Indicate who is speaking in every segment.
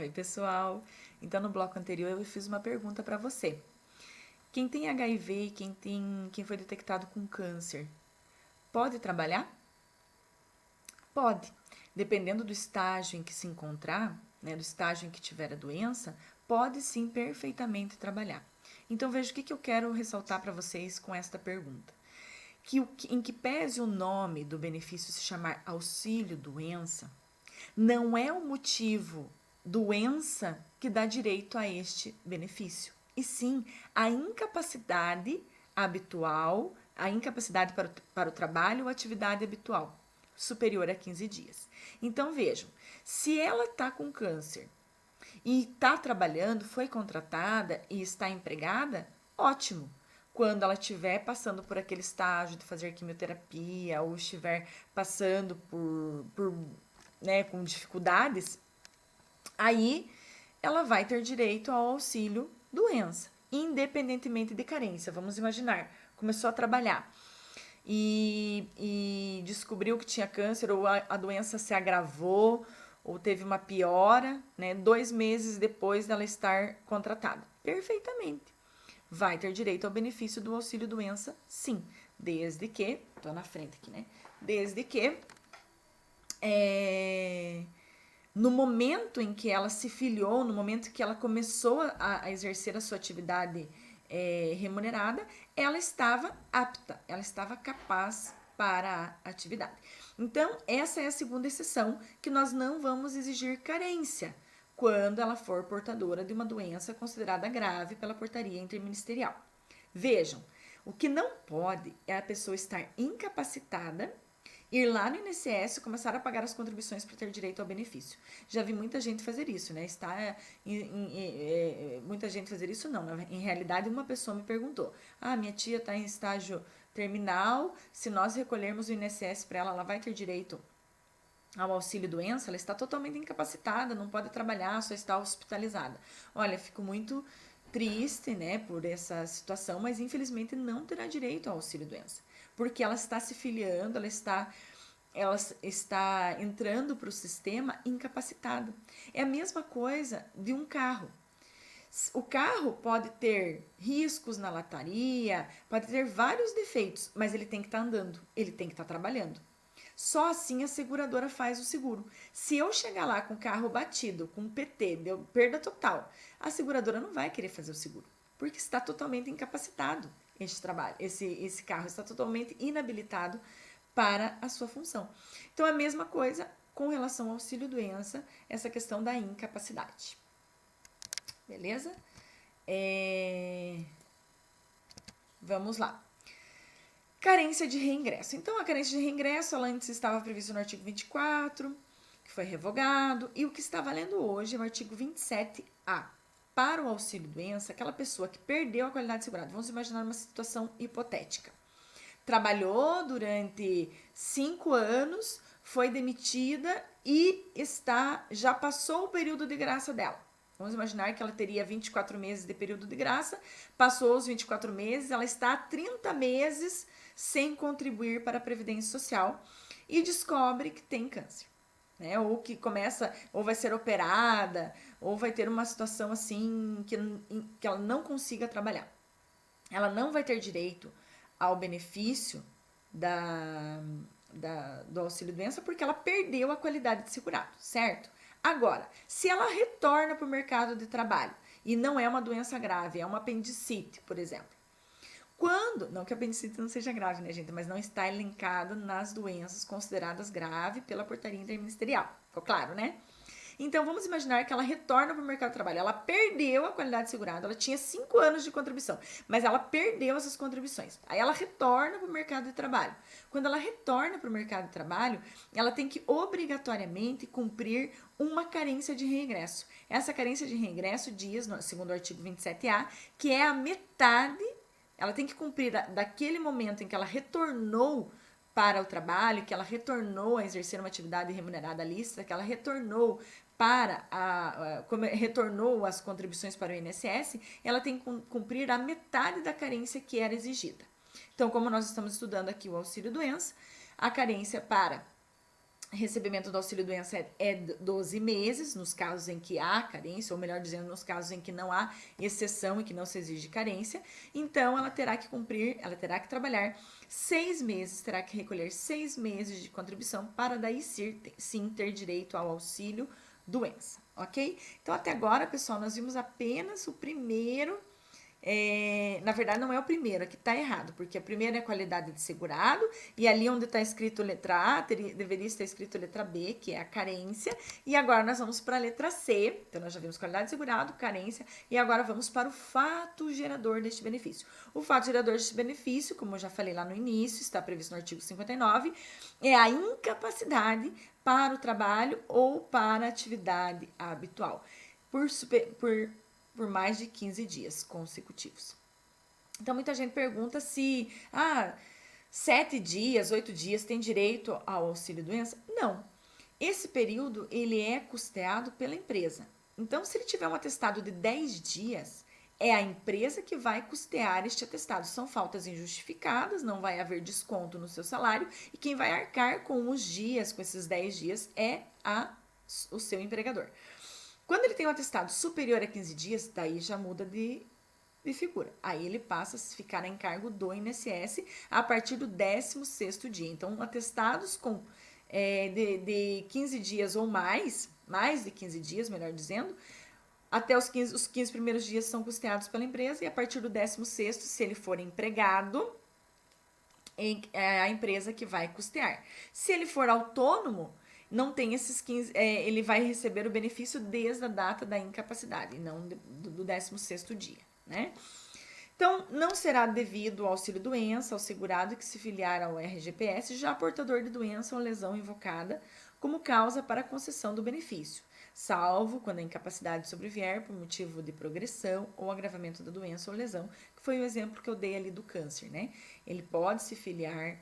Speaker 1: Oi, pessoal. Então, no bloco anterior eu fiz uma pergunta para você. Quem tem HIV e quem foi detectado com câncer, pode trabalhar? Pode. Dependendo do estágio em que se encontrar, né, do estágio em que tiver a doença, pode sim perfeitamente trabalhar. Então, veja o que eu quero ressaltar para vocês com esta pergunta. Em que pese o nome do benefício se chamar auxílio doença, não é o motivo doença que dá direito a este benefício, e sim a incapacidade habitual, a incapacidade para o trabalho ou atividade habitual, superior a 15 dias. Então vejam, se ela está com câncer e está trabalhando, foi contratada e está empregada, ótimo. Quando ela estiver passando por aquele estágio de fazer quimioterapia ou estiver passando por né, com dificuldades, aí ela vai ter direito ao auxílio doença, independentemente de carência. Vamos imaginar, começou a trabalhar e descobriu que tinha câncer ou a doença se agravou ou teve uma piora, né, 2 meses depois dela estar contratada. Perfeitamente. Vai ter direito ao benefício do auxílio doença, sim, desde que, tô na frente aqui, né? Desde que no momento em que ela se filiou, no momento que ela começou a exercer a sua atividade remunerada, ela estava apta, ela estava capaz para a atividade. Então, essa é a segunda exceção, que nós não vamos exigir carência quando ela for portadora de uma doença considerada grave pela portaria interministerial. Vejam, o que não pode é a pessoa estar incapacitada, ir lá no INSS e começar a pagar as contribuições para ter direito ao benefício. Já vi muita gente fazer isso, né? Muita gente fazer isso não. Em realidade, uma pessoa me perguntou: ah, minha tia está em estágio terminal, se nós recolhermos o INSS para ela, ela vai ter direito ao auxílio doença? Ela está totalmente incapacitada, não pode trabalhar, só está hospitalizada. Olha, fico muito triste, né, por essa situação, mas infelizmente não terá direito ao auxílio doença, porque ela está se filiando, ela está entrando para o sistema incapacitada. É a mesma coisa de um carro. O carro pode ter riscos na lataria, pode ter vários defeitos, mas ele tem que estar andando, ele tem que estar trabalhando. Só assim a seguradora faz o seguro. Se eu chegar lá com o carro batido, com PT, deu perda total, a seguradora não vai querer fazer o seguro, porque está totalmente incapacitado este trabalho. Esse carro está totalmente inabilitado para a sua função. Então, a mesma coisa com relação ao auxílio-doença, essa questão da incapacidade. Beleza? Vamos lá. Carência de reingresso. Então, a carência de reingresso, ela antes estava prevista no artigo 24, que foi revogado, e o que está valendo hoje é o artigo 27A. Para o auxílio-doença, aquela pessoa que perdeu a qualidade segurada. Vamos imaginar uma situação hipotética. Trabalhou durante 5 anos, foi demitida e já passou o período de graça dela. Vamos imaginar que ela teria 24 meses de período de graça, passou os 24 meses, ela está há 30 meses sem contribuir para a Previdência Social e descobre que tem câncer. Né? Ou que começa, ou vai ser operada, ou vai ter uma situação assim que ela não consiga trabalhar. Ela não vai ter direito ao benefício do auxílio-doença porque ela perdeu a qualidade de segurado, certo? Agora, se ela retorna para o mercado de trabalho e não é uma doença grave, é uma apendicite, por exemplo. Não que a apendicite não seja grave, né, gente? Mas não está elencada nas doenças consideradas graves pela portaria interministerial. Ficou claro, né? Então, vamos imaginar que ela retorna para o mercado de trabalho. Ela perdeu a qualidade segurada, ela tinha 5 anos de contribuição, mas ela perdeu essas contribuições. Aí ela retorna para o mercado de trabalho. Quando ela retorna para o mercado de trabalho, ela tem que obrigatoriamente cumprir uma carência de reingresso. Essa carência de reingresso diz, segundo o artigo 27A, que é a metade, ela tem que cumprir daquele momento em que ela retornou para o trabalho, que ela retornou a exercer uma atividade remunerada lícita, que ela retornou retornou as contribuições para o INSS, ela tem que cumprir a metade da carência que era exigida. Então, como nós estamos estudando aqui o auxílio-doença, a carência para recebimento do auxílio-doença é 12 meses, nos casos em que há carência, ou melhor dizendo, nos casos em que não há exceção e que não se exige carência. Então, ela terá que trabalhar 6 meses, terá que recolher 6 meses de contribuição para daí sim ter direito ao auxílio-doença, ok? Então, até agora, pessoal, nós vimos apenas o primeiro. Na verdade, não é o primeiro, aqui está errado, porque a primeira é a qualidade de segurado, e ali onde está escrito letra A, deveria estar escrito letra B, que é a carência, e agora nós vamos para a letra C, então nós já vimos qualidade de segurado, carência, e agora vamos para o fato gerador deste benefício. O fato gerador deste benefício, como eu já falei lá no início, está previsto no artigo 59, é a incapacidade para o trabalho ou para a atividade habitual, por mais de 15 dias consecutivos. Então, muita gente pergunta se 7 dias, 8 dias tem direito ao auxílio-doença. Não. Esse período, ele é custeado pela empresa. Então, se ele tiver um atestado de 10 dias, é a empresa que vai custear este atestado. São faltas injustificadas, não vai haver desconto no seu salário, e quem vai arcar com os dias, com esses 10 dias, é o seu empregador. Quando ele tem um atestado superior a 15 dias, daí já muda de figura. Aí ele passa a ficar a encargo do INSS a partir do 16º dia. Então, atestados com de 15 dias ou mais de 15 dias, melhor dizendo, até os 15 primeiros dias são custeados pela empresa, e a partir do 16º, se ele for empregado, é a empresa que vai custear. Se ele for autônomo, não tem esses 15, ele vai receber o benefício desde a data da incapacidade, não do 16º dia, né? Então, não será devido ao auxílio-doença ao segurado que se filiar ao RGPS, já portador de doença ou lesão invocada como causa para a concessão do benefício, salvo quando a incapacidade sobrevier por motivo de progressão ou agravamento da doença ou lesão, que foi o exemplo que eu dei ali do câncer, né? Ele pode se filiar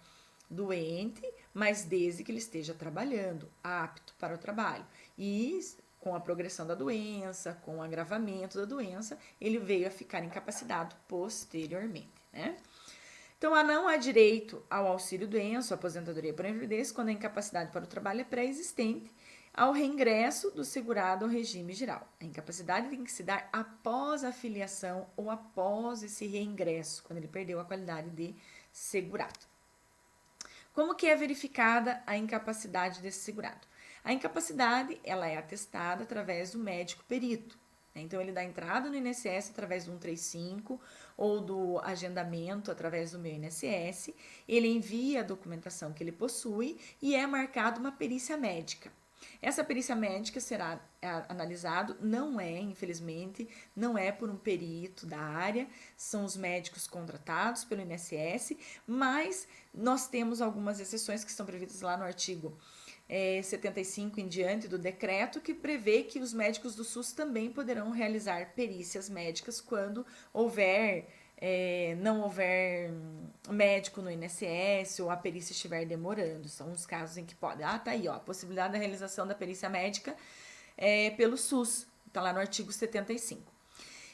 Speaker 1: doente, mas desde que ele esteja trabalhando, apto para o trabalho. E com a progressão da doença, com o agravamento da doença, ele veio a ficar incapacitado posteriormente, né? Então, não há direito ao auxílio-doença, aposentadoria por invalidez, quando a incapacidade para o trabalho é pré-existente ao reingresso do segurado ao regime geral. A incapacidade tem que se dar após a filiação ou após esse reingresso, quando ele perdeu a qualidade de segurado. Como que é verificada a incapacidade desse segurado? A incapacidade, ela é atestada através do médico perito. Então, ele dá entrada no INSS através do 135 ou do agendamento através do meu INSS, ele envia a documentação que ele possui e é marcada uma perícia médica. Essa perícia médica será analisado, infelizmente, não é por um perito da área, são os médicos contratados pelo INSS, mas nós temos algumas exceções que estão previstas lá no artigo 75 em diante do decreto, que prevê que os médicos do SUS também poderão realizar perícias médicas quando não houver médico no INSS ou a perícia estiver demorando. São os casos em que pode. Tá aí, ó, a possibilidade da realização da perícia médica pelo SUS, tá lá no artigo 75.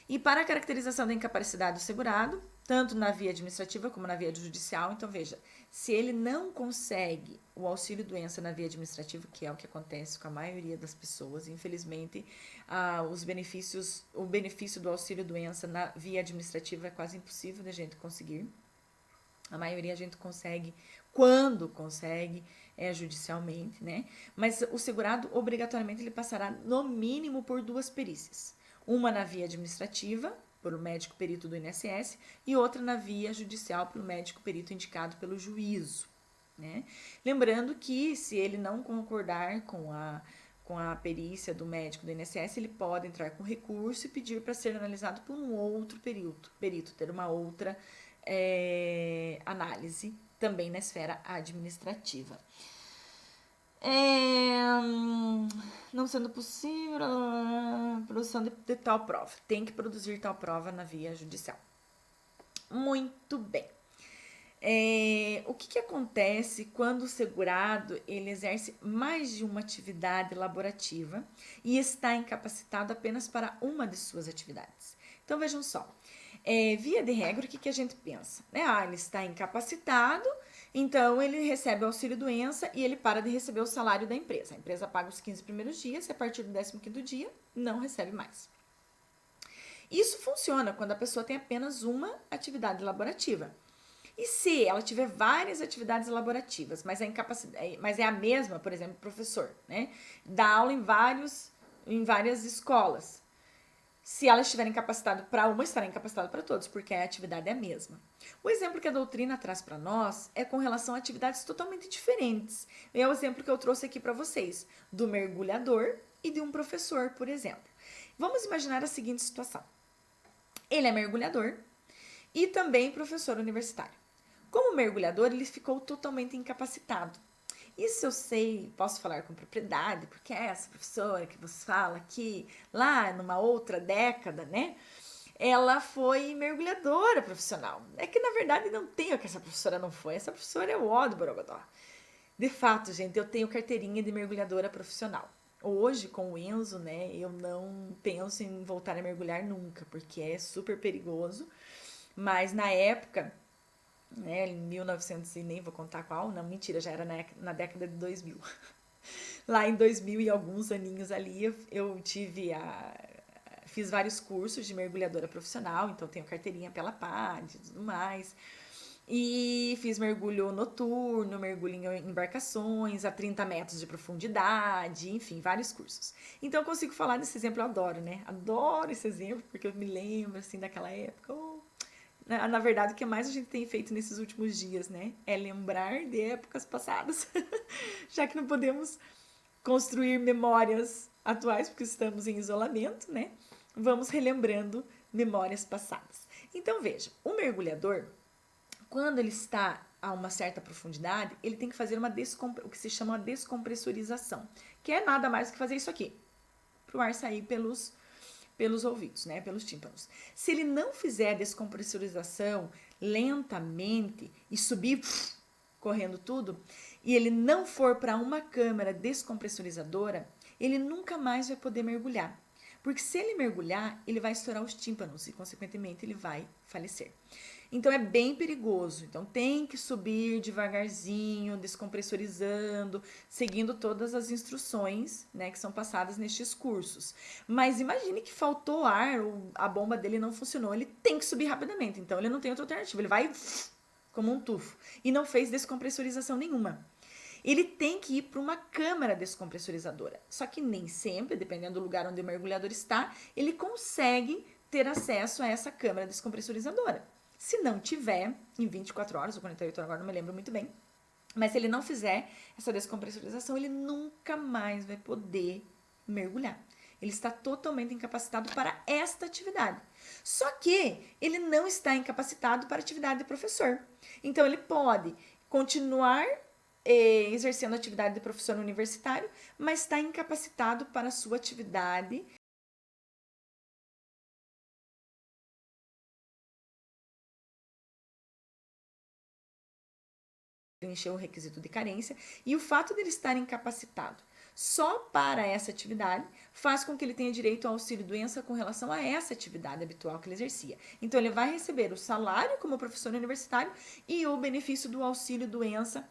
Speaker 1: E para a caracterização da incapacidade do segurado, tanto na via administrativa como na via judicial, então veja, se ele não consegue o auxílio-doença na via administrativa, que é o que acontece com a maioria das pessoas, infelizmente, o benefício do auxílio-doença na via administrativa é quase impossível da gente conseguir. A maioria a gente consegue, quando consegue, judicialmente, né? Mas o segurado, obrigatoriamente, ele passará no mínimo por 2 perícias. Uma na via administrativa, pelo médico perito do INSS, e outra na via judicial, pelo médico perito indicado pelo juízo, né? Lembrando que, se ele não concordar com a perícia do médico do INSS, ele pode entrar com recurso e pedir para ser analisado por um outro perito, ter uma outra análise também na esfera administrativa. Não sendo possível a produção de tal prova. Tem que produzir tal prova na via judicial. Muito bem. O que acontece quando o segurado ele exerce mais de uma atividade laborativa e está incapacitado apenas para uma de suas atividades? Então, vejam só. Via de regra, o que a gente pensa? Ele está incapacitado Então, ele recebe o auxílio-doença e ele para de receber o salário da empresa. A empresa paga os 15 primeiros dias e a partir do 15º dia não recebe mais. Isso funciona quando a pessoa tem apenas uma atividade laborativa. E se ela tiver várias atividades laborativas, mas é a mesma, por exemplo, professor, né? Dá aula em várias escolas. Se ela estiver incapacitada para uma, estará incapacitada para todos, porque a atividade é a mesma. O exemplo que a doutrina traz para nós é com relação a atividades totalmente diferentes. É o exemplo que eu trouxe aqui para vocês, do mergulhador e de um professor, por exemplo. Vamos imaginar a seguinte situação. Ele é mergulhador e também professor universitário. Como mergulhador, ele ficou totalmente incapacitado. Isso eu sei, posso falar com propriedade, porque é essa professora que você fala aqui, lá numa outra década, né? Ela foi mergulhadora profissional. É que na verdade não tem o que essa professora não foi. Essa professora é o ó do Borogodó. De fato, gente, eu tenho carteirinha de mergulhadora profissional. Hoje, com o Enzo, né, eu não penso em voltar a mergulhar nunca, porque é super perigoso. Mas na época, né, em 1900 e nem vou contar qual, não, mentira, já era na década de 2000. Lá em 2000 e alguns aninhos ali, eu fiz vários cursos de mergulhadora profissional, então tenho carteirinha pela PAD e tudo mais. E fiz mergulho noturno, mergulho em embarcações a 30 metros de profundidade, enfim, vários cursos. Então eu consigo falar desse exemplo, eu adoro, né? Adoro esse exemplo, porque eu me lembro, assim, daquela época. Na verdade, o que mais a gente tem feito nesses últimos dias, né? É lembrar de épocas passadas, já que não podemos construir memórias atuais, porque estamos em isolamento, né? Vamos relembrando memórias passadas. Então, veja, o mergulhador, quando ele está a uma certa profundidade, ele tem que fazer o que se chama uma descompressurização, que é nada mais que fazer isso aqui, para o ar sair pelos ouvidos, né, pelos tímpanos. Se ele não fizer a descompressurização lentamente e subir correndo tudo, e ele não for para uma câmara descompressurizadora, ele nunca mais vai poder mergulhar. Porque se ele mergulhar, ele vai estourar os tímpanos e, consequentemente, ele vai falecer. Então é bem perigoso. Então tem que subir devagarzinho, descompressurizando, seguindo todas as instruções, né, que são passadas nestes cursos. Mas imagine que faltou ar, ou a bomba dele não funcionou, ele tem que subir rapidamente. Então ele não tem outra alternativa, ele vai como um tufo e não fez descompressurização nenhuma. Ele tem que ir para uma câmara descompressurizadora. Só que nem sempre, dependendo do lugar onde o mergulhador está, ele consegue ter acesso a essa câmara descompressurizadora. Se não tiver, em 24 horas ou 48 horas, agora não me lembro muito bem, mas se ele não fizer essa descompressurização, ele nunca mais vai poder mergulhar. Ele está totalmente incapacitado para esta atividade. Só que ele não está incapacitado para a atividade de professor. Então, ele pode continuar exercendo a atividade de professor universitário, mas está incapacitado para a sua atividade preencher o requisito de carência, e o fato de ele estar incapacitado só para essa atividade faz com que ele tenha direito ao auxílio-doença com relação a essa atividade habitual que ele exercia. Então, ele vai receber o salário como professor universitário e o benefício do auxílio-doença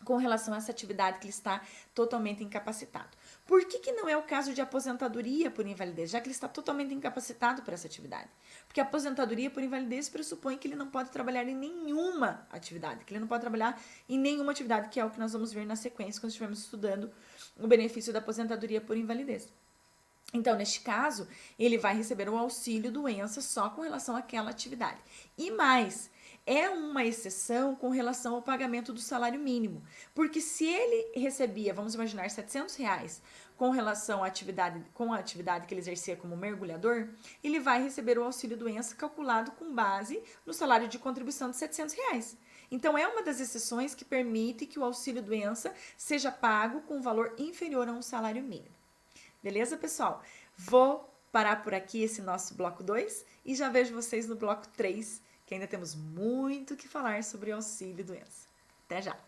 Speaker 1: com relação a essa atividade que ele está totalmente incapacitado. Por que não é o caso de aposentadoria por invalidez, já que ele está totalmente incapacitado para essa atividade? Porque a aposentadoria por invalidez pressupõe que ele não pode trabalhar em nenhuma atividade, que ele não pode trabalhar em nenhuma atividade, que é o que nós vamos ver na sequência quando estivermos estudando o benefício da aposentadoria por invalidez. Então, neste caso, ele vai receber o auxílio-doença só com relação àquela atividade. E mais, é uma exceção com relação ao pagamento do salário mínimo. Porque se ele recebia, vamos imaginar, R$ 700 com relação à atividade, com a atividade que ele exercia como mergulhador, ele vai receber o auxílio-doença calculado com base no salário de contribuição de R$ 700. Então, é uma das exceções que permite que o auxílio-doença seja pago com um valor inferior a um salário mínimo. Beleza, pessoal? Vou parar por aqui esse nosso bloco 2 e já vejo vocês no bloco 3, que ainda temos muito que falar sobre auxílio-doença. Até já!